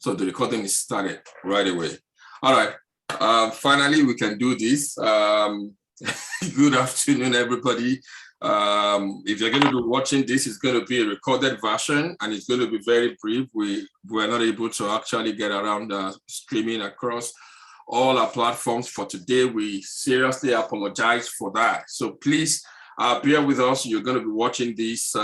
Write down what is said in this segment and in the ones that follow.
So the recording is started right away. All right. Finally, we can do this. Good afternoon, everybody. If you're going to be watching this, it's going to be a recorded version, and it's going to be very brief. We were not able to actually get around streaming across all our platforms for today. We seriously apologize for that. So please bear with us. You're going to be watching this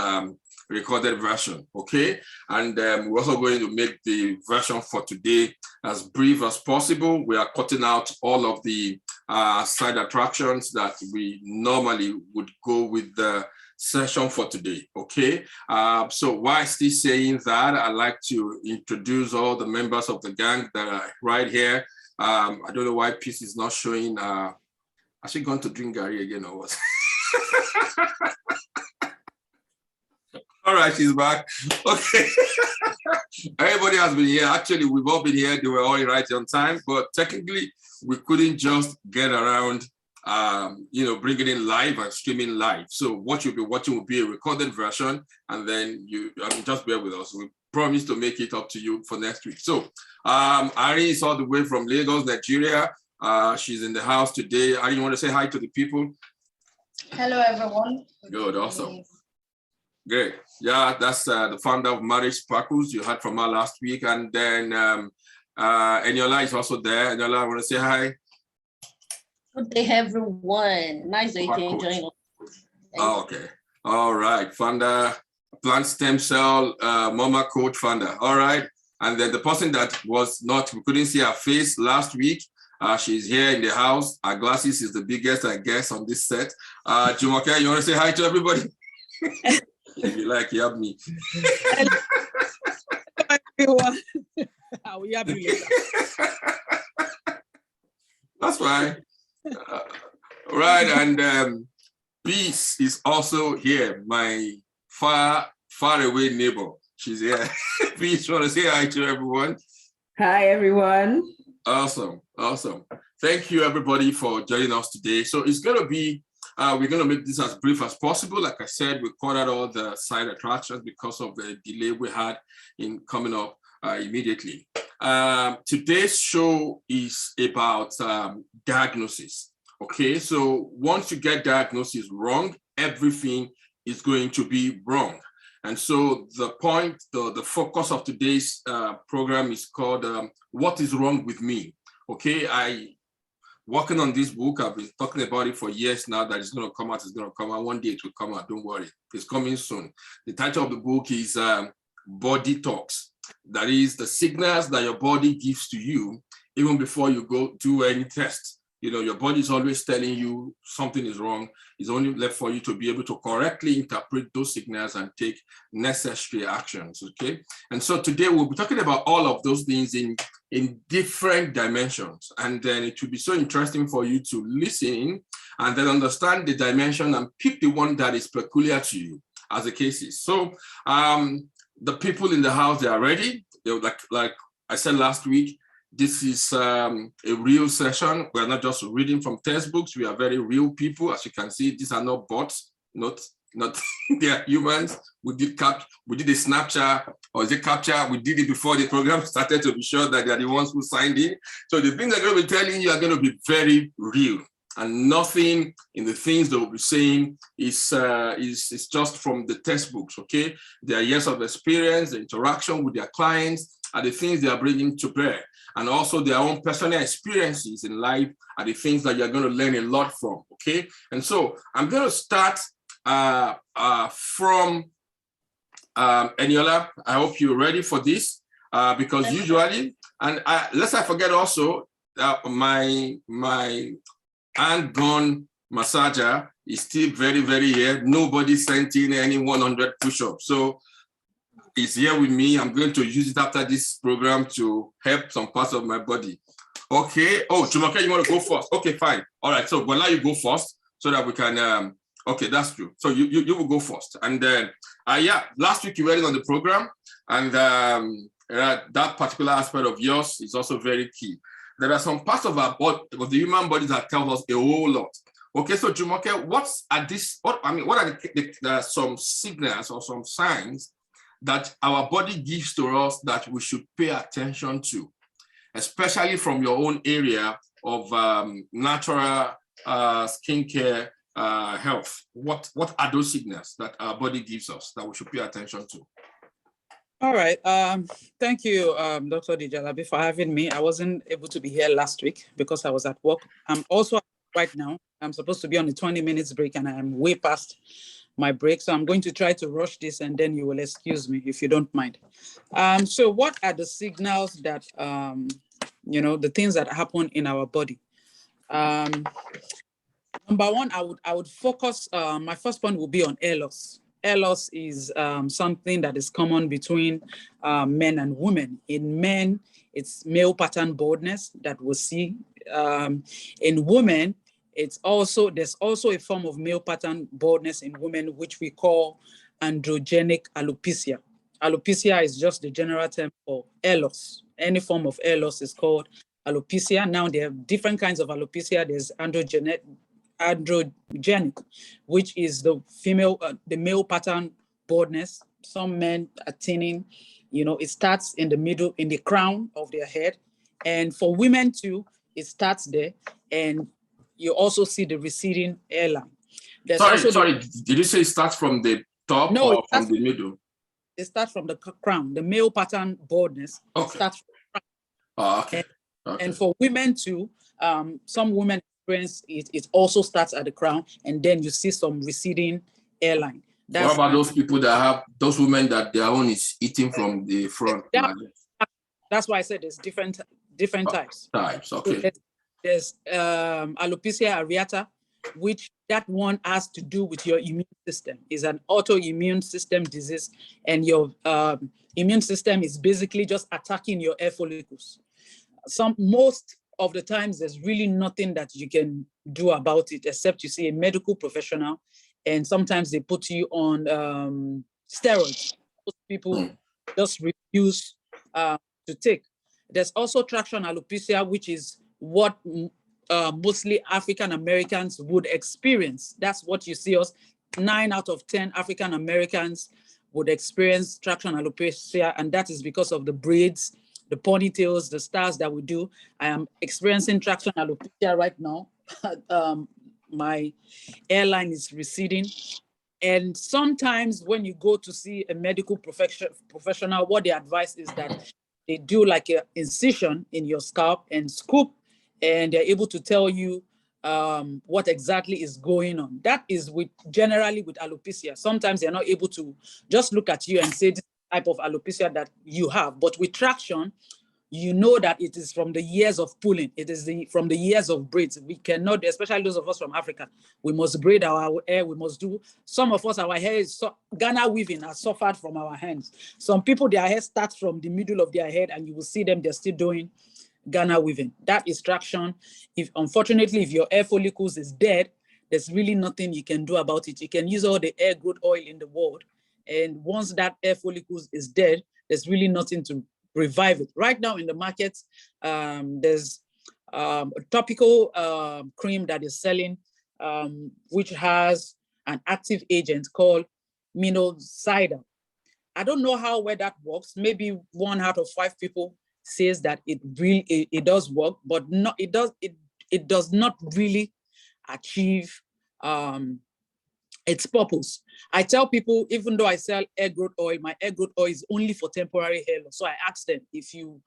recorded version, okay? And we're also going to make the version for today as brief as possible. We are cutting out all of the side attractions that we normally would go with the session for today, okay? So while still saying that, I'd like to introduce all the members of the gang that are right here. I don't know why Peace is not showing. Has she gone to drink Gary again or what? All right, she's back. Okay. Everybody has been here. Actually, we've all been here. They were all right on time, but technically, we couldn't just get around, bringing in live and streaming live. So what you'll be watching will be a recorded version, and then just bear with us. We promise to make it up to you for next week. So Ari is all the way from Lagos, Nigeria. She's in the house today. Ari, you want to say hi to the people? Hello, everyone. Good, awesome. Great. Yeah, that's the founder of Marriage Sparkles. You heard from her last week. And then Eniola is also there. Eniola, I want to say hi. Good day, everyone. Nice that you can join us. Oh, okay. All right. Founder, plant stem cell, mama coach founder. All right. And then the person that was not, we couldn't see her face last week. She's here in the house. Her glasses is the biggest, I guess, on this set. Jumoke, you want to say hi to everybody? If you like, you have me. Hello, everyone. We have you later. That's fine. Right, and Peace is also here, my far away neighbor. She's here. Peace, want to say hi to everyone? Hi, everyone. Awesome. Thank you, everybody, for joining us today. So it's going to be we're going to make this as brief as possible. Like I said, we cut out all the side attractions because of the delay we had in coming up immediately. Today's show is about diagnosis. Okay, so once you get diagnosis wrong, everything is going to be wrong. And so the point, the focus of today's program is called What is Wrong with Me? Okay, working on this book, I've been talking about it for years now that it's going to come out, One day it will come out, don't worry. It's coming soon. The title of the book is Body Talks. That is the signals that your body gives to you even before you go do any test. You know, your body is always telling you something is wrong. It's only left for you to be able to correctly interpret those signals and take necessary actions, okay? And so today we'll be talking about all of those things in different dimensions. And then it will be so interesting for you to listen and then understand the dimension and pick the one that is peculiar to you as the case is. So the people in the house, they are ready. They're like I said last week, this is a real session. We're not just reading from textbooks. We are very real people. As you can see, these are not bots, not they are humans. We did a Snapchat or is it capture? We did it before the program started to be sure that they are the ones who signed in. So the things I'm going to be telling you are going to be very real. And nothing in the things that we'll be saying is just from the textbooks, okay? Their years of experience, the interaction with their clients, are the things they are bringing to bear. And also their own personal experiences in life are the things that you're going to learn a lot from, okay? And so I'm going to start from Eniola. I hope you're ready for this because usually, and lest I forget also, my hand-gun massager is still very, very here. Nobody sent in any 100 push-ups. So it's here with me. I'm going to use it after this program to help some parts of my body. Okay. Oh, Jumoke, you want to go first? Okay, fine. All right. So Bola, you go first so that we can, okay, that's true. So you will go first. And then, yeah, last week you were in on the program and that particular aspect of yours is also very key. There are some parts of our body, of the human body that tell us a whole lot. Okay, so Jumoke, what are some signals or some signs that our body gives to us that we should pay attention to, especially from your own area of natural skincare health? What are those signals that our body gives us that we should pay attention to? All right. Thank you, Dr. Dijalabi, for having me. I wasn't able to be here last week because I was at work. I'm also right now. I'm supposed to be on a 20 minutes break and I'm way past my break. So I'm going to try to rush this and then you will excuse me if you don't mind. So what are the signals that, the things that happen in our body? Number one, I would focus, my first point will be on hair loss. Hair loss is something that is common between men and women. In men, it's male pattern baldness that we see. In women, there's also a form of male pattern baldness in women, which we call androgenic alopecia. Alopecia is just the general term for hair loss. Any form of hair loss is called alopecia. Now, there are different kinds of alopecia. There's androgenic, which is the male pattern baldness. Some men are thinning, it starts in the middle, in the crown of their head. And for women too, it starts there. And you also see the receding hairline. Sorry, did you say it starts from the top or from the middle? It starts from the crown. The male pattern baldness starts from the crown. Okay. And for women too, some women experience it also starts at the crown, and then you see some receding hairline. What about those people that have, those women that their own is eating from the front? That's why I said there's different types. Okay. So there's alopecia areata, which that one has to do with your immune system. It's an autoimmune system disease, and your immune system is basically just attacking your hair follicles. Most of the times, there's really nothing that you can do about it except you see a medical professional, and sometimes they put you on steroids. Most people just refuse to take. There's also traction alopecia, which is what mostly African Americans would experience. That's what you see us. 9 out of 10 African Americans would experience traction alopecia, and that is because of the braids, the ponytails, the styles that we do. I am experiencing traction alopecia right now. My hairline is receding. And sometimes when you go to see a medical professional, what they advise is that they do like an incision in your scalp and scoop, and they're able to tell you what exactly is going on. That is generally with alopecia. Sometimes they're not able to just look at you and say this type of alopecia that you have. But with traction, you know that it is from the years of pulling. It is from the years of braids. We cannot, especially those of us from Africa, we must braid our hair. We must do, some of us, our hair is, Ghana weaving has suffered from our hands. Some people, their hair starts from the middle of their head and you will see them, they're still doing Ghana weaving. That is traction. Unfortunately, if your hair follicles is dead, there's really nothing you can do about it. You can use all the hair growth oil in the world. And once that hair follicles is dead, there's really nothing to revive it. Right now in the market, there's a topical cream that is selling, which has an active agent called minoxidil. I don't know how well that works. Maybe 1 out of 5 people says that it does work, but it does not really achieve its purpose. I tell people, even though I sell hair growth oil, my hair growth oil is only for temporary hair loss. So I ask them, if you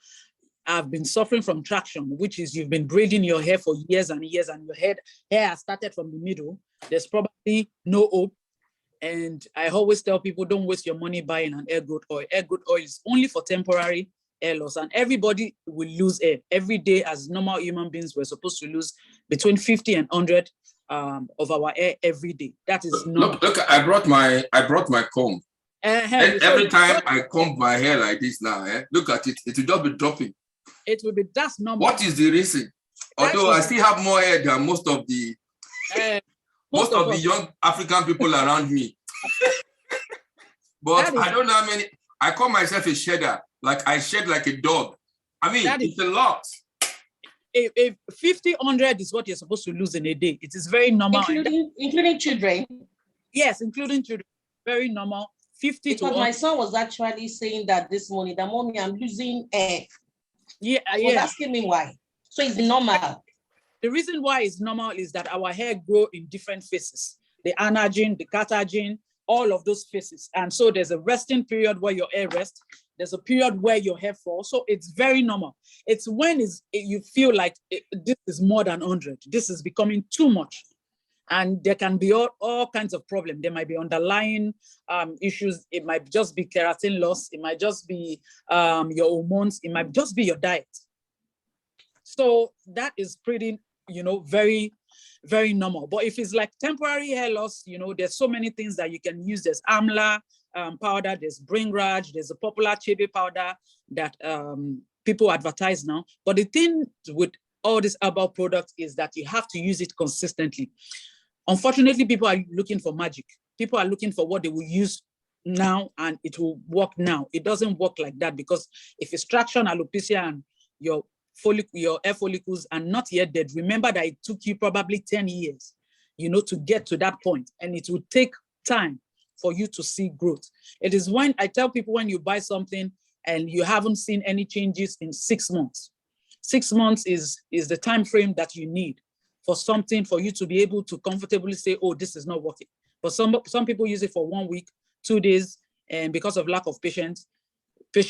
have been suffering from traction, which is you've been braiding your hair for years and years and your hair has started from the middle, there's probably no hope. And I always tell people, don't waste your money buying an hair growth oil. Hair growth oil is only for temporary hair loss, and everybody will lose hair. Every day as normal human beings, we're supposed to lose between 50 and 100 of our hair every day. That is normal. Look, I brought my comb. Every time I comb my hair like this now, look at it, it will just be dropping. It will be, that's normal. What is the reason? Although I still have more hair than most of the young African people around me. But I don't know how many. I call myself a shedder. Like I shed like a dog. I mean, it's a lot. If 50, 100 is what you're supposed to lose in a day, it is very normal. Including children. Yes, including children. Very normal. 50 Because to my son was actually saying that this morning, that mommy, I'm losing hair. yeah, He was yeah. asking me why. So it's normal. The reason why it's normal is that our hair grow in different phases. The anagen, the catagen, all of those phases. And so there's a resting period where your hair rests. There's a period where your hair falls. So it's very normal. It's when you feel like this is more than 100. This is becoming too much. And there can be all kinds of problems. There might be underlying issues. It might just be keratin loss. It might just be your hormones. It might just be your diet. So that is pretty, very, very normal. But if it's like temporary hair loss, there's so many things that you can use. There's amla powder, there's brain raj, there's a popular chebe powder that people advertise now. But the thing with all these herbal products is that you have to use it consistently. Unfortunately, people are looking for magic. People are looking for what they will use now and it will work now. It doesn't work like that, because if it's traction, alopecia, and your hair follicles are not yet dead, remember that it took you probably 10 years, to get to that point, and it will take time for you to see growth. It is when I tell people, when you buy something and you haven't seen any changes in 6 months, 6 months is the time frame that you need for something, for you to be able to comfortably say, oh, this is not working. But some people use it for 1 week, 2 days, and because of lack of patience, they're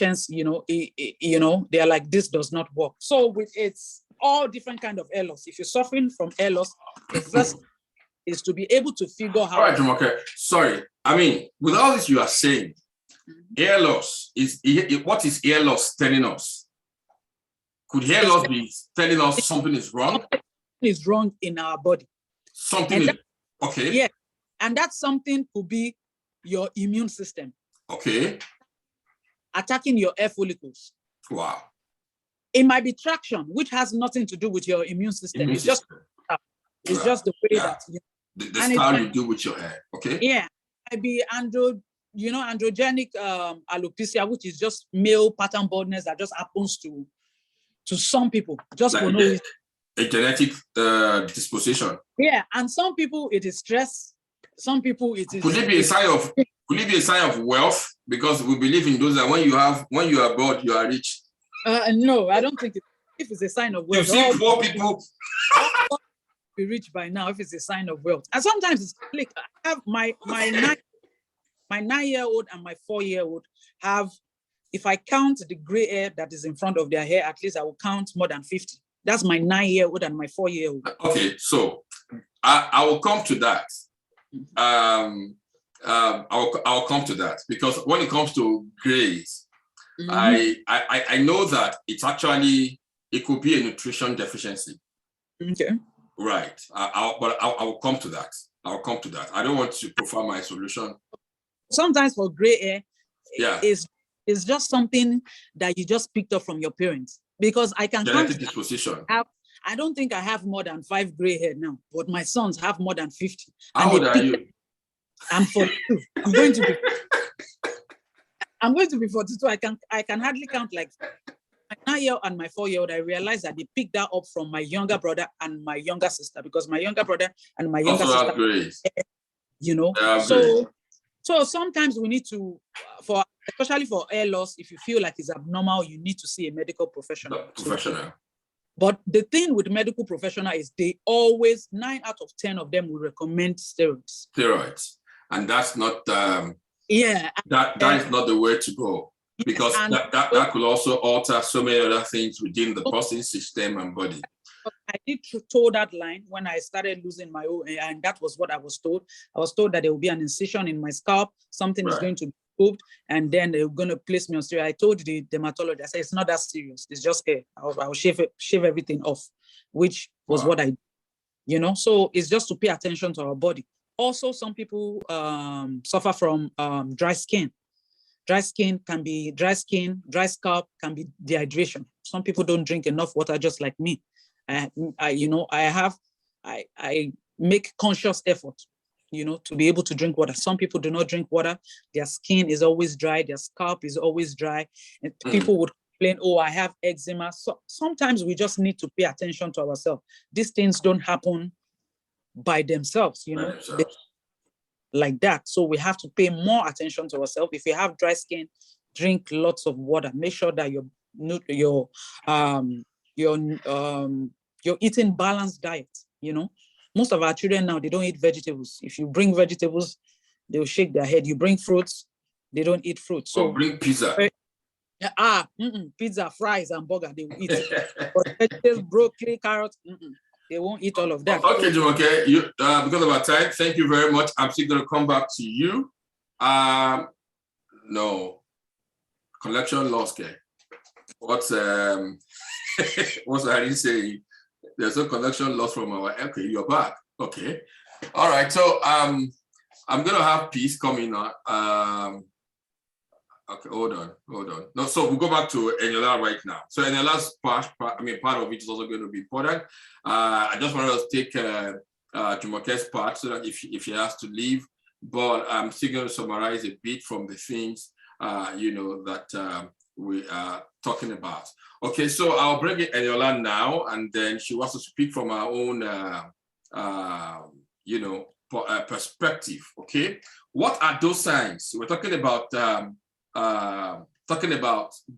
like, this does not work. So it's all different kind of hair loss. If you're suffering from hair loss, the first is to be able to figure out. All right, Jumoke, sorry. I mean, with all this you are saying, hair loss what is hair loss telling us? Could hair loss be telling us something is wrong? Is wrong in our body. Something is okay. Yeah, and that something could be your immune system. Okay. Attacking your hair follicles. Wow. It might be traction, which has nothing to do with your immune system. It's just the way that the style you do with your hair. Okay. Yeah, it might be androgenic alopecia, which is just male pattern baldness that just happens to some people, just for no reason. A genetic disposition. Yeah, and some people it is stress. Some people it is. Could it be a sign of wealth? Because we believe in those that when you are bald, you are rich. No, I don't think if it's a sign of wealth. You see poor people be rich by now if it's a sign of wealth. And sometimes it's like I have my 9-year-old and my 4-year-old have, if I count the gray hair that is in front of their hair, at least I will count more than 50. That's my 9-year-old and my 4-year-old. Okay, so I will come to that. I'll come to that, because when it comes to grays, I know that it could be a nutrition deficiency. Okay. Right. But I will come to that. I don't want to profile my solution. Sometimes for gray hair, it's just something that you just picked up from your parents. Because I can genetic disposition. I don't think I have more than 5 gray hair now, but my sons have more than 50. How old are you? I'm 42. I'm going to be 42. I can hardly count like my 9-year-old and my 4-year-old. I realized that they picked that up from my younger brother and my younger sister, because my younger brother and my younger also sister, grays. So sometimes we need to, especially for hair loss, if you feel like it's abnormal, you need to see a medical professional. But the thing with medical professional is they always, 9 out of 10 of them will recommend steroids. And that's not, that is not the way to go, because that could also alter so many other things within the person's system and body. I did toe that line when I started losing my own, and that was what I was told. I was told that there will be an incision in my scalp, something is going to be removed, and then they're going to place me on steroid. I told the dermatologist, I said, it's not that serious. It's just hair. I'll shave everything off, which was what I did. So it's just to pay attention to our body. Also, some people suffer from dry skin. Dry scalp can be dehydration. Some people don't drink enough water, just like me. I make conscious effort, to be able to drink water. Some people do not drink water. Their skin is always dry. Their scalp is always dry. And people would complain, oh, I have eczema. So sometimes we just need to pay attention to ourselves. These things don't happen by themselves, like that. So we have to pay more attention to ourselves. If you have dry skin, drink lots of water. Make sure that you're eating balanced diet. You know, most of our children now, they don't eat vegetables. If you bring vegetables, they'll shake their head. You bring fruits, they don't eat fruits. So bring pizza. Pizza, fries, and burger, they will eat. But vegetables, broccoli, carrots, they won't eat all of that. Okay, Jumoke, because of our time, thank you very much. I'm still going to come back to you. No, collection loss, okay. What's I didn't say? There's no collection loss from our. Okay, you're back. Okay, all right. So I'm gonna have Peace coming on. Okay, hold on. No, so we'll go back to Eniola right now. So Eniola's part of it is also going to be important. I just wanted to take Jumoke's part so that if she has to leave, but I'm still going to summarize a bit from the things that we are talking about. Okay, so I'll bring in Eniola now, and then she wants to speak from her own, perspective. Okay, what are those signs? We're talking about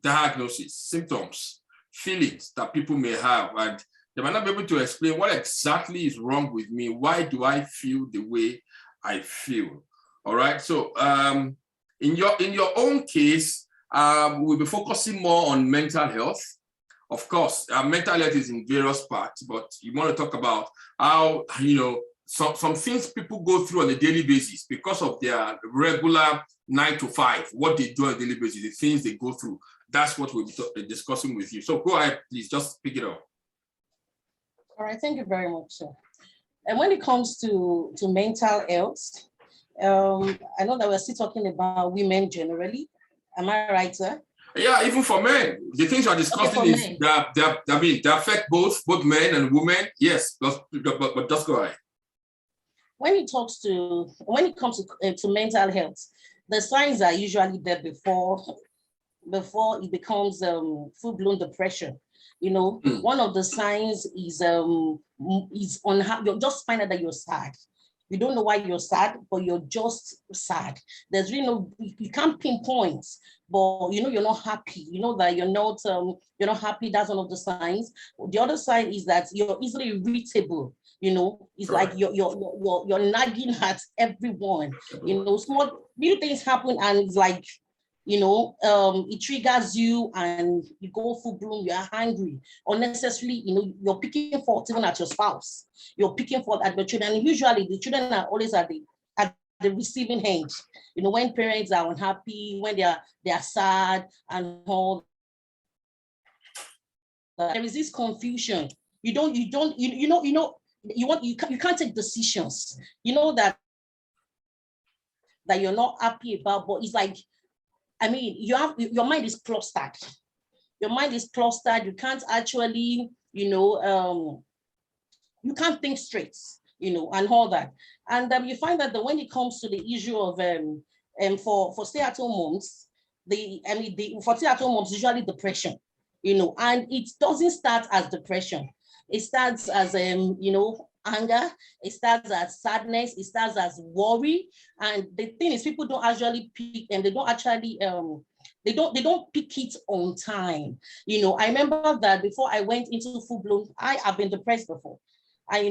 diagnosis, symptoms, feelings that people may have, and they might not be able to explain what exactly is wrong with me. Why do I feel the way I feel? All right. So in your own case, we'll be focusing more on mental health. Of course, mental health is in various parts, but you want to talk about how, some things people go through on a daily basis because of their regular 9 to 5, what they do on a daily basis, the things they go through. That's what we'll be discussing with you. So go ahead, please, just pick it up. All right, thank you very much, sir. And when it comes to mental health, I know that we're still talking about women generally. Am I right, sir? Yeah, even for men. The things you're discussing is they affect both men and women. Yes, but just go ahead. When it comes to mental health, the signs are usually there before it becomes full-blown depression. One of the signs is on how you just find out that you're sad. You don't know why you're sad, but you're just sad. There's really you can't pinpoint, but you're not happy. You know that you're not happy. That's one of the signs. The other sign is that you're easily irritable. It's like you're nagging at everyone. Small little things happen, and it's like, it triggers you and you go full bloom, you're angry. Unnecessarily, you're picking fault even at your spouse. You're picking fault at the children. And usually the children are always at the receiving end. When parents are unhappy, when they are sad and all, there is this confusion. You can't take decisions. That you're not happy about, but it's like, your mind is clustered. Your mind is clustered. You can't actually, you can't think straight, and all that. And you find that when it comes to the issue of for stay-at-home moms, for stay-at-home moms, usually depression, and it doesn't start as depression. It starts as anger, it starts as sadness, it starts as worry. And the thing is, people don't actually pick, and they don't actually they don't pick it on time. I remember that before I went into full-blown, I have been depressed before. And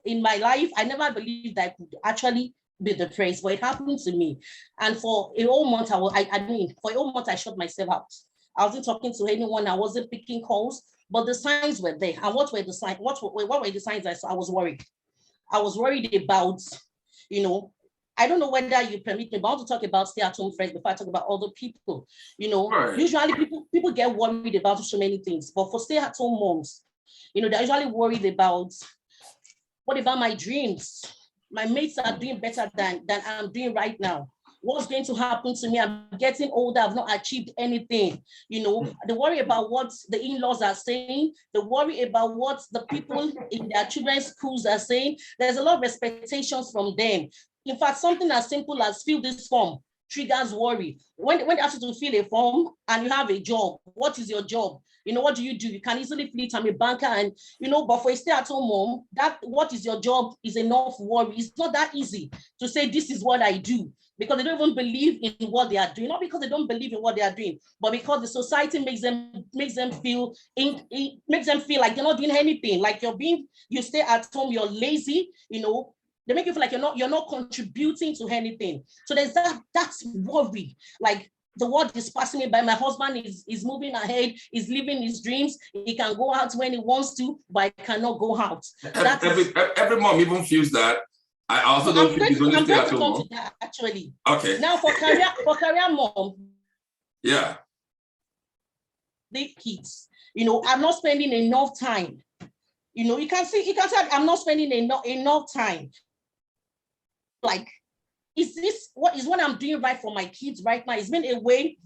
in my life, I never believed that I could actually be depressed, but it happened to me. And for a whole month, I shut myself out. I wasn't talking to anyone, I wasn't picking calls. But the signs were there. And what were the signs? What were the signs I saw? I was worried. I was worried about, I don't know whether you permit me, but I want to talk about stay-at-home friends before I talk about other people. Right. Usually people get worried about so many things. But for stay-at-home moms, they're usually worried about, what about my dreams? My mates are doing better than I'm doing right now. What's going to happen to me? I'm getting older. I've not achieved anything. They worry about what the in-laws are saying. They worry about what the people in their children's schools are saying. There's a lot of expectations from them. In fact, something as simple as fill this form. triggers worry. When they ask you to fill a form and you have a job, what is your job? You know, what do? You can easily flee. I'm a banker, and you know, but for a stay-at-home mom, that what is your job is enough worry. It's not that easy to say this is what I do, because they don't even believe in what they are doing. Not because they don't believe in what they are doing, but because the society makes them feel like they're not doing anything. Like you stay at home, you're lazy, you know. They make you feel like you're not contributing to anything. So there's that's worry. Like, the world is passing me by. My husband is moving ahead, is living his dreams. He can go out when he wants to, but I cannot go out. Every mom even feels that. I also don't think he's going to stay at home. Actually. Okay. Now for career mom. Yeah. The kids, you know, I'm not spending enough time. You know, you can say I'm not spending enough time. Like, is this what I'm doing right for my kids right now? It's been a way.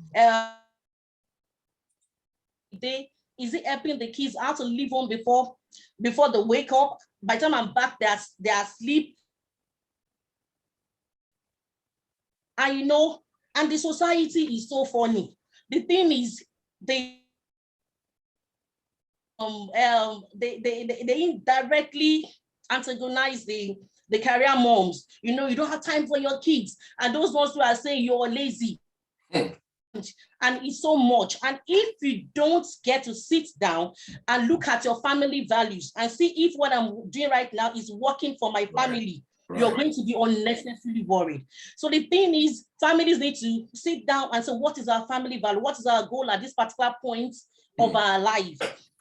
Is it helping the kids how to leave home before they wake up? By the time I'm back, they're asleep. And you know, and the society is so funny. The thing is, they indirectly antagonize the career moms. You know, you don't have time for your kids, and those ones who are saying you're lazy. And it's so much. And if you don't get to sit down and look at your family values and see if what I'm doing right now is working for my family, you're going to be unnecessarily worried. So the thing is, families need to sit down and say, what is our family value? What is our goal at this particular point of our life?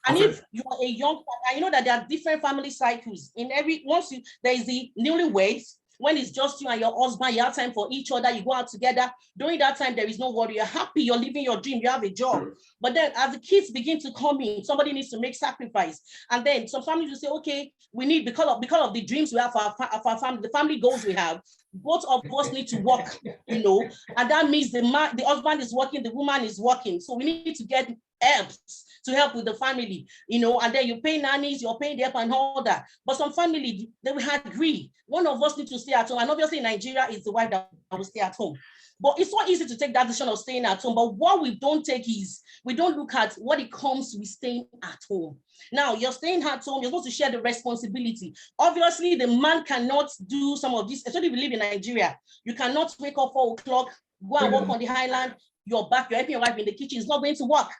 And if you are a young, and you know that there are different family cycles. There is the newlyweds, when it's just you and your husband, you have time for each other, you go out together. During that time, there is no worry. You're happy, you're living your dream, you have a job. But then as the kids begin to come in, somebody needs to make sacrifice. And then some families will say, okay, we need, because of the dreams we have for our family, the family goals we have, both of us need to work, you know, and that means the husband is working, the woman is working. So we need to get helps to help with the family, you know, and then you pay nannies, you're paying the help and all that. But some family, they will agree. One of us needs to stay at home. And obviously in Nigeria, it's the wife that will stay at home. But it's not easy to take that decision of staying at home. But what we don't take is, we don't look at what it comes with staying at home. Now, you're staying at home, you're supposed to share the responsibility. Obviously, the man cannot do some of this, especially if you live in Nigeria. You cannot wake up 4 o'clock, go and work on the island, you're back, you're helping your wife in the kitchen, it's not going to work.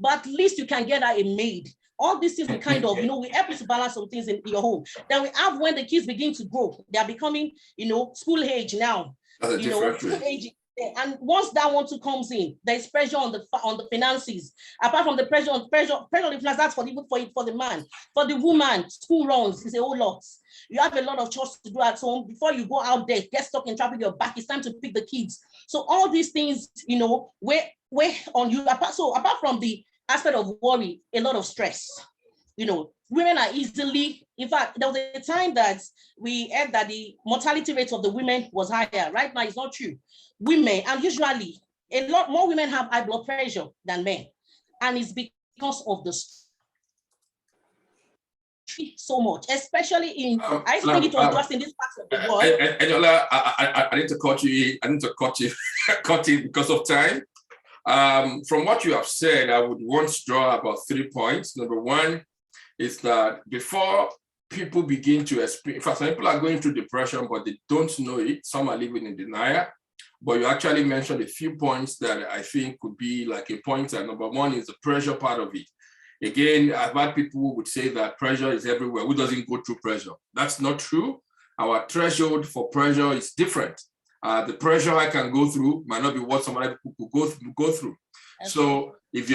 But at least you can get her a maid. All these things we kind of, you know, we help you to balance some things in your home. Then we have when the kids begin to grow, they are becoming, you know, school age now. You know, school age. And once that one too comes in, there's pressure on the finances. Apart from the pressure on the finance, that's for the man. For the woman, school runs is a whole lot. You have a lot of chores to do at home. Before you go out there, get stuck in traffic, you're back, it's time to pick the kids. So all these things, you know, we're on you. Apart from the aspect of worry, a lot of stress. You know, women are easily, in fact, there was a time that we heard that the mortality rate of the women was higher. Right now, it's not true. Women, and usually a lot more women have high blood pressure than men. And it's because of the so much, especially in, I think it was just in this part of the world. Eniola, I need to cut you because of time. From what you have said, I would want to draw about 3 points. Number one is that before people begin to experience, some people are going through depression, but they don't know it. Some are living in denial. But you actually mentioned a few points that I think could be like a pointer. Number one is the pressure part of it. Again, I've had people who would say that pressure is everywhere. Who doesn't go through pressure? That's not true. Our threshold for pressure is different. The pressure I can go through might not be what some other people could go through. Okay. So if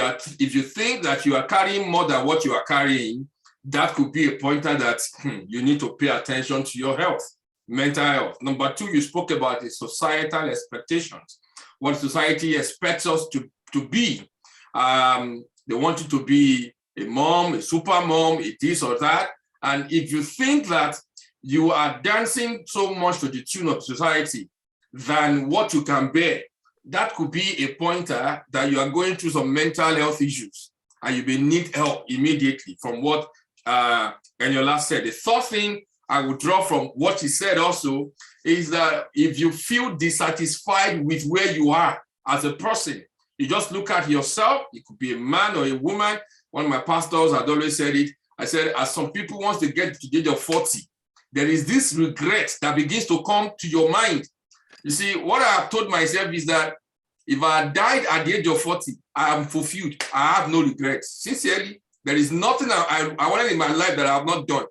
you think that you are carrying more than what you are carrying, that could be a pointer that you need to pay attention to your health, mental health. Number two, you spoke about the societal expectations. What society expects us to be. They want you to be a mom, a super mom, a this or that. And if you think that you are dancing so much to the tune of society than what you can bear, that could be a pointer that you are going through some mental health issues and you may need help immediately from what Eniola said. The third thing I would draw from what he said also is that if you feel dissatisfied with where you are as a person, you just look at yourself. It could be a man or a woman. One of my pastors had always said it. I said, as some people, once they get to the age of 40, there is this regret that begins to come to your mind. You see, what I have told myself is that if I died at the age of 40, I am fulfilled. I have no regrets. Sincerely, there is nothing I wanted in my life that I have not done.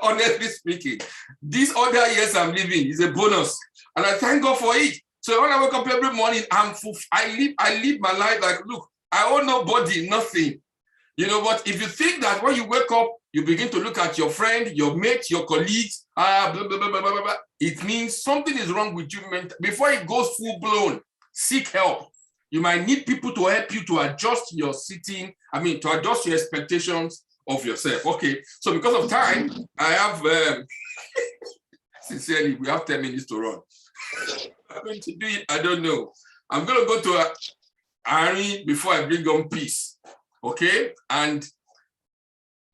Honestly speaking, these other years I'm living is a bonus, and I thank God for it. So when I wake up every morning, I live my life like, look, I owe nobody nothing. You know, but if you think that when you wake up, you begin to look at your friend, your mate, your colleagues, blah, blah, blah, blah, blah, blah, it means something is wrong with you. Before it goes full blown, seek help. You might need people to help you to adjust your to adjust your expectations of yourself. Okay, so because of time, I have, sincerely, we have 10 minutes to run. I'm going to do it, I don't know. I'm going to go to Ari before I bring on peace. Okay, and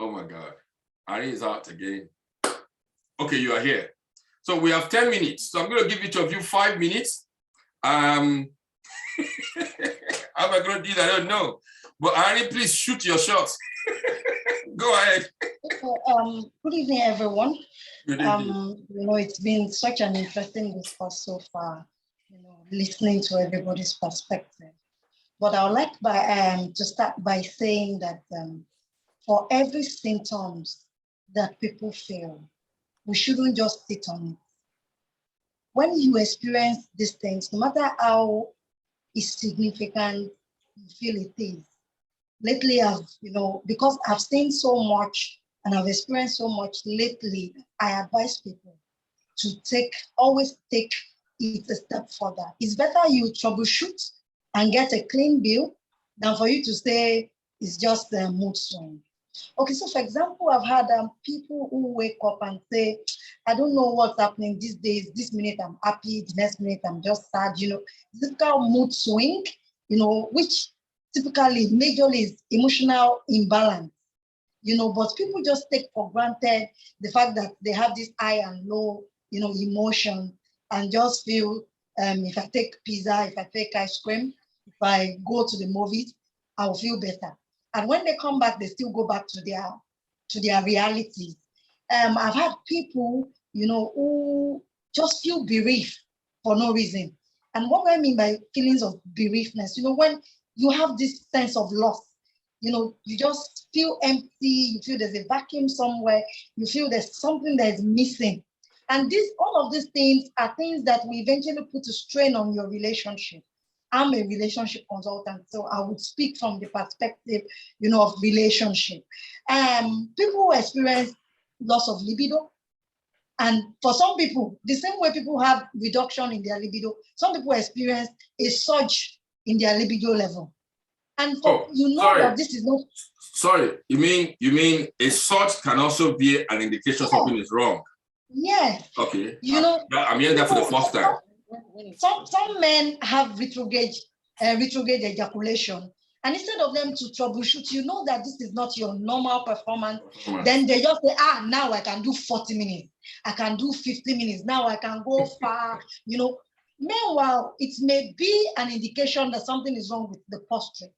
oh my God, Ari is out again. Okay, you are here. So we have 10 minutes. So I'm going to give each of you 5 minutes. How am I going to do that? I don't know. But Ari, please shoot your shot. Go ahead. Good evening, everyone. Good evening. It's been such an interesting discourse so far, listening to everybody's perspective. But I would like to start by saying that for every symptoms that people feel, we shouldn't just sit on it. When you experience these things, no matter how insignificant you feel it is, lately because I've seen so much and I've experienced so much lately, I advise people to always take it a step further. It's better you troubleshoot and get a clean bill than for you to say it's just a mood swing. Okay, so for example, I've had people who wake up and say, I don't know what's happening these days. This minute I'm happy, the next minute I'm just sad, typical mood swing, which typically majorly is emotional imbalance, but people just take for granted the fact that they have this high and low, emotion, and just feel if I take pizza, if I take ice cream, if I go to the movies, I'll feel better. And when they come back, they still go back to their realities. I've had people, who just feel bereaved for no reason. And what I mean by feelings of bereavedness, when you have this sense of loss, you just feel empty, you feel there's a vacuum somewhere, you feel there's something that is missing. And all of these things are things that will eventually put a strain on your relationship. I'm a relationship consultant, so I would speak from the perspective, of relationship. People who experience loss of libido, and for some people, the same way people have reduction in their libido, some people experience a surge in their libido level. And that this is not. Sorry, you mean a surge can also be an indication something is wrong? Yeah. Okay. I'm hearing that for the first time. Some men have retrograde ejaculation, and instead of them to troubleshoot, that this is not your normal performance, then they just say, now I can do 40 minutes, I can do 50 minutes, now I can go far, Meanwhile, it may be an indication that something is wrong with the prostate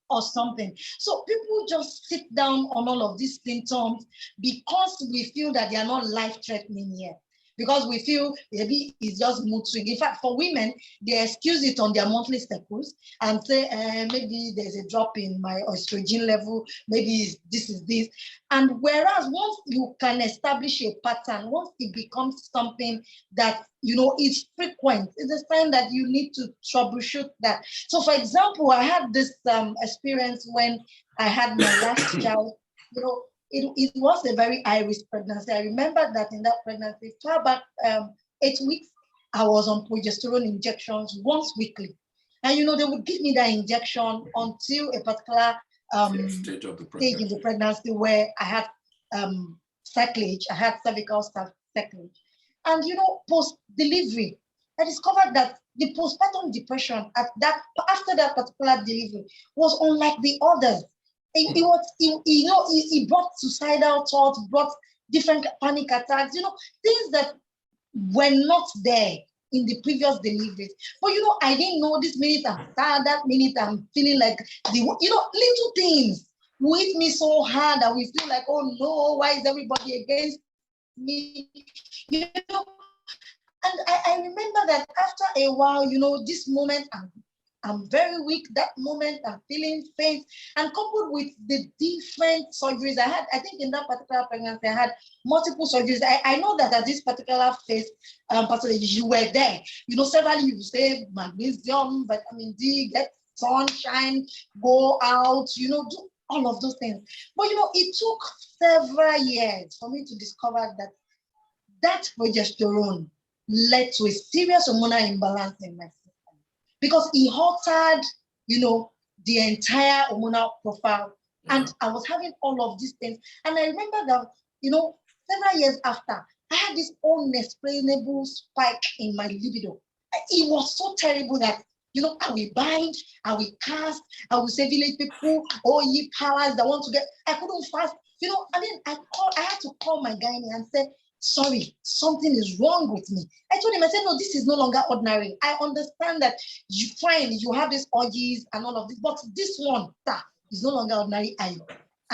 or something. So people just sit down on all of these symptoms because we feel that they are not life-threatening yet. Because we feel maybe it's just mood swing. In fact, for women, they excuse it on their monthly cycles and say, maybe there's a drop in my estrogen level, maybe this is this. And whereas once you can establish a pattern, once it becomes something that, is frequent, it's a sign that you need to troubleshoot that. So for example, I had this experience when I had my last child, It was a very high-risk pregnancy. I remember that in that pregnancy, for about 8 weeks, I was on progesterone injections once weekly. And, they would give me that injection until a particular stage in the pregnancy where I had cyclage, I had cervical cyclage. And, post-delivery, I discovered that the postpartum depression after that particular delivery was unlike the others. It brought suicidal thoughts, brought different panic attacks, things that were not there in the previous deliveries. But I didn't know this minute I'm sad, that minute I'm feeling like little things will hit me so hard that we feel like, oh no, why is everybody against me? And I remember that after a while, this moment I'm very weak. That moment I'm feeling faint, and coupled with the different surgeries I had, I think in that particular pregnancy, I had multiple surgeries. I know that at this particular phase, you were there. Several you say magnesium, vitamin D, get sunshine, go out, do all of those things. But it took several years for me to discover that progesterone led to a serious hormonal imbalance in my system, because it altered, the entire hormonal profile. And I was having all of these things. And I remember that, several years after, I had this unexplainable spike in my libido. It was so terrible that, I will bind, I will cast, I will say village people, ye powers that want to get, I couldn't fast, and then I had to call my gynae and say, sorry, something is wrong with me. I told him, I said, no, this is no longer ordinary. I understand that you have these orgies and all of this, but this one is no longer ordinary. And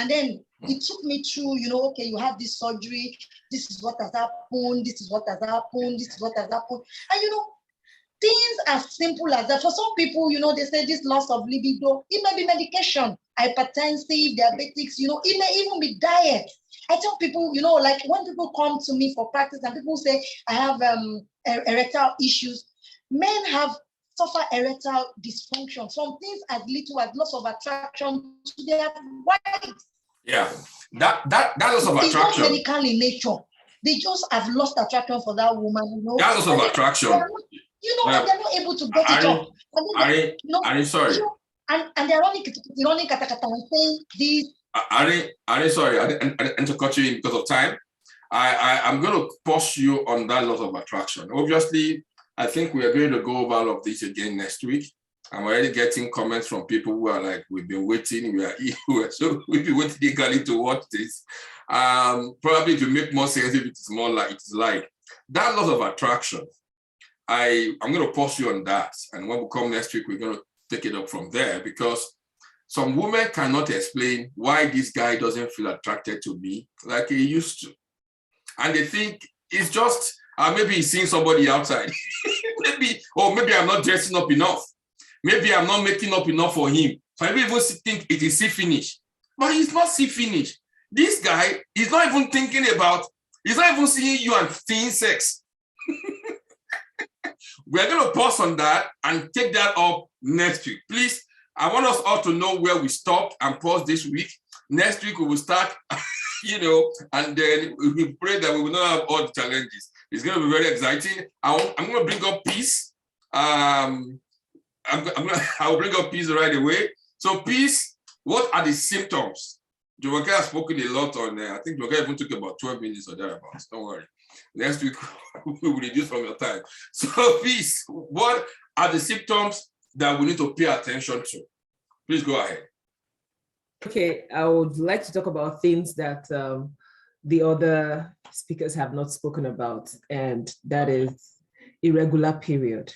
then it took me through, okay, you have this surgery, this is what has happened, this is what has happened, this is what has happened. And things as simple as that. For some people, they say this loss of libido, it may be medication, hypertensive, diabetics, it may even be diet. I tell people, like when people come to me for practice and people say, I have erectile issues, men suffer erectile dysfunction, some things as little as loss of attraction to their wives. Yeah, that loss of attraction. It's not medical in nature. They just have lost attraction for that woman. That loss of attraction. And they're not able to get it up. I'm sorry. And they're only saying this. I'm sorry, I didn't to cut you in because of time. I'm going to pause you on that loss of attraction. Obviously, I think we are going to go over all of this again next week. I'm already getting comments from people who are like, we've been waiting, we've been waiting eagerly to watch this. Probably to make more sense if it's more like, it's like that loss of attraction. I'm going to pause you on that. And when we come next week, we're going to take it up from there, because some women cannot explain why this guy doesn't feel attracted to me like he used to. And they think it's just, maybe he's seeing somebody outside. maybe I'm not dressing up enough. Maybe I'm not making up enough for him. So I even think it is see finish. But he's not see finish. This guy is not even thinking about, he's not even seeing you and seeing sex. We're going to pause on that and take that up next week. Please, I want us all to know where we stopped and pause this week. Next week, we will start, and then we pray that we will not have all the challenges. It's going to be very exciting. I'm going to bring up peace. I will bring up peace right away. So peace, what are the symptoms? Jumoke has spoken a lot on, I think Jumoke even took about 12 minutes or thereabouts. Don't worry. Next week, we will reduce from your time. So peace, what are the symptoms that we need to pay attention to? Please go ahead. Okay, I would like to talk about things that the other speakers have not spoken about, and that is irregular period.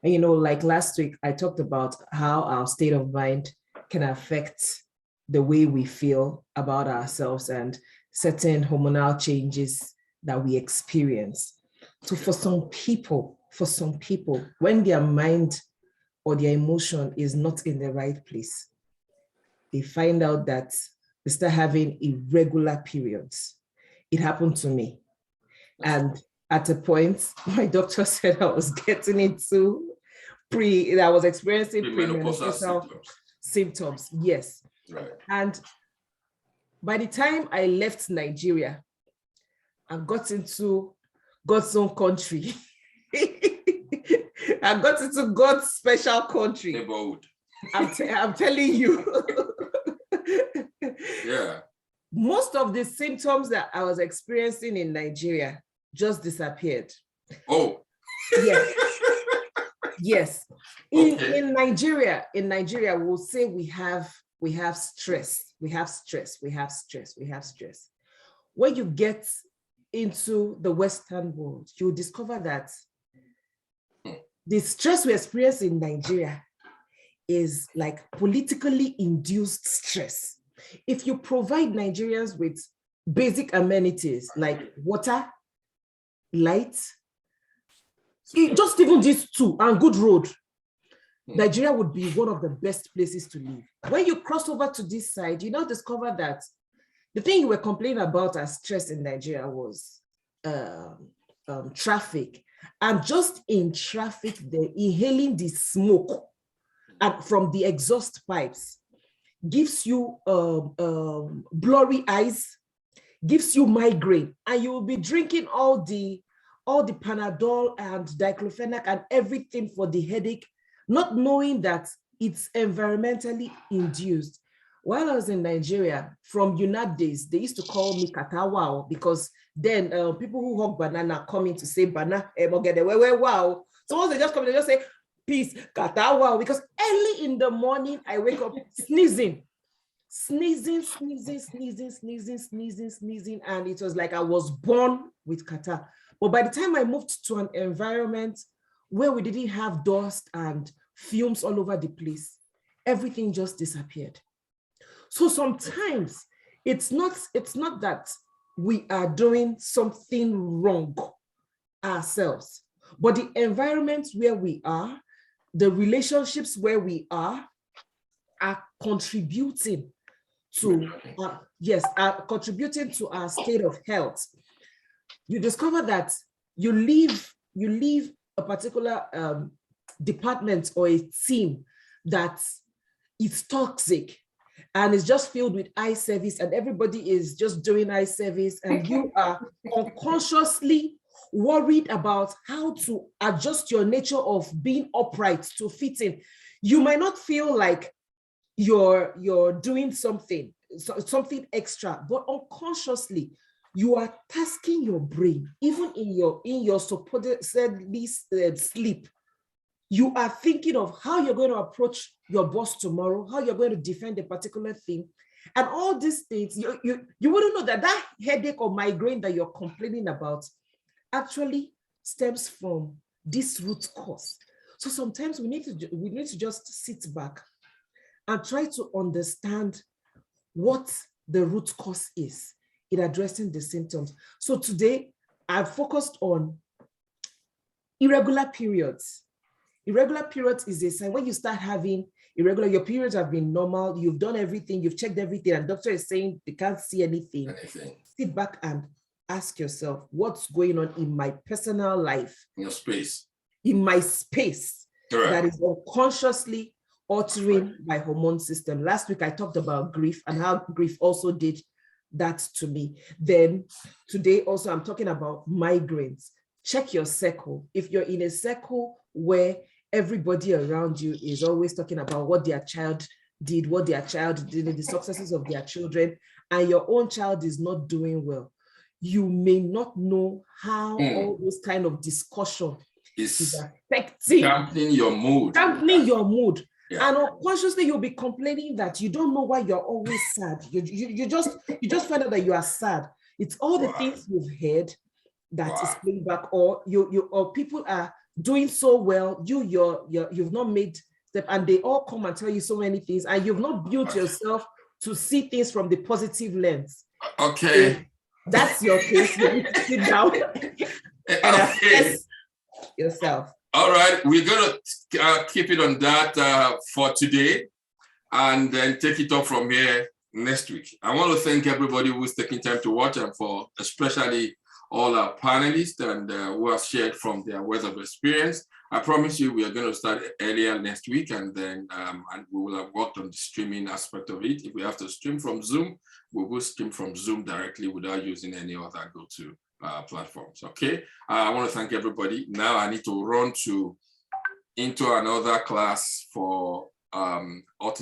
And like last week, I talked about how our state of mind can affect the way we feel about ourselves and certain hormonal changes that we experience. So for some people, when their mind or their emotion is not in the right place, they find out that they start having irregular periods. It happened to me. And at a point, my doctor said I was getting into I was experiencing premenopausal symptoms. Yes. Right. And by the time I left Nigeria and got into God's own country, I got into God's special country. Neighborhood. I'm telling you. Yeah. Most of the symptoms that I was experiencing in Nigeria just disappeared. Oh. Yes. Yes. Okay. In Nigeria, we'll say we have stress. when you get into the Western world, you'll discover that the stress we experience in Nigeria is like politically induced stress. If you provide Nigerians with basic amenities like water, light, just even these two, and good road, Nigeria would be one of the best places to live. When you cross over to this side, you now discover that the thing you were complaining about as stress in Nigeria was traffic. And just in traffic, they're inhaling the smoke from the exhaust pipes gives you blurry eyes, gives you migraine, and you will be drinking all the Panadol and diclofenac and everything for the headache, not knowing that it's environmentally induced. While I was in Nigeria, from United days, they used to call me Katawao, because then people who hug banana come in to say banana, wow. So once they just come in, they just say, peace, Katawao, because early in the morning, I wake up sneezing, and it was like I was born with kata. But by the time I moved to an environment where we didn't have dust and fumes all over the place, everything just disappeared. So sometimes it's not that we are doing something wrong ourselves, but the environments where we are, the relationships where we are contributing to contributing to our state of health. You discover that you leave a particular department or a team that is toxic and is just filled with eye service, and everybody is just doing eye service, and you are unconsciously worried about how to adjust your nature of being upright to fit in. You might not feel like you're doing something extra, but unconsciously you are tasking your brain, even in your supposedly sleep. You are thinking of how you're going to approach your boss tomorrow, how you're going to defend a particular thing, and all these things. You wouldn't know that headache or migraine that you're complaining about actually stems from this root cause. So sometimes we need to just sit back and try to understand what the root cause is in addressing the symptoms. So today I've focused on irregular periods. Irregular periods is a sign when you start having irregular, your periods have been normal, you've done everything, you've checked everything, and doctor is saying they can't see anything. Sit back and ask yourself, what's going on in my personal life? In your space. In my space. Correct. That is unconsciously altering my hormone system. Last week, I talked about grief and how grief also did that to me. Then today also, I'm talking about migraines. Check your circle. If you're in a circle where everybody around you is always talking about what their child did, the successes of their children, and your own child is not doing well, you may not know how all those kind of discussion is affecting, dampening your mood. Yeah. And unconsciously you'll be complaining that you don't know why you're always sad. You just find out that you are sad. It's all the things you've heard that is playing back, or or people are doing so well, you've not made step, and they all come and tell you so many things, and you've not built yourself to see things from the positive lens. Okay. So that's your case. You need to sit down and assess yourself. All right, we're gonna keep it on that for today, and then take it up from here next week. I want to thank everybody who's taking time to watch, and for especially all our panelists and who have shared from their words of experience. I promise you we are going to start earlier next week, and then and we will have worked on the streaming aspect of it. If we have to stream from Zoom, we will stream from Zoom directly without using any other go-to platforms. Okay, I want to thank everybody. Now I need to run into another class for autism.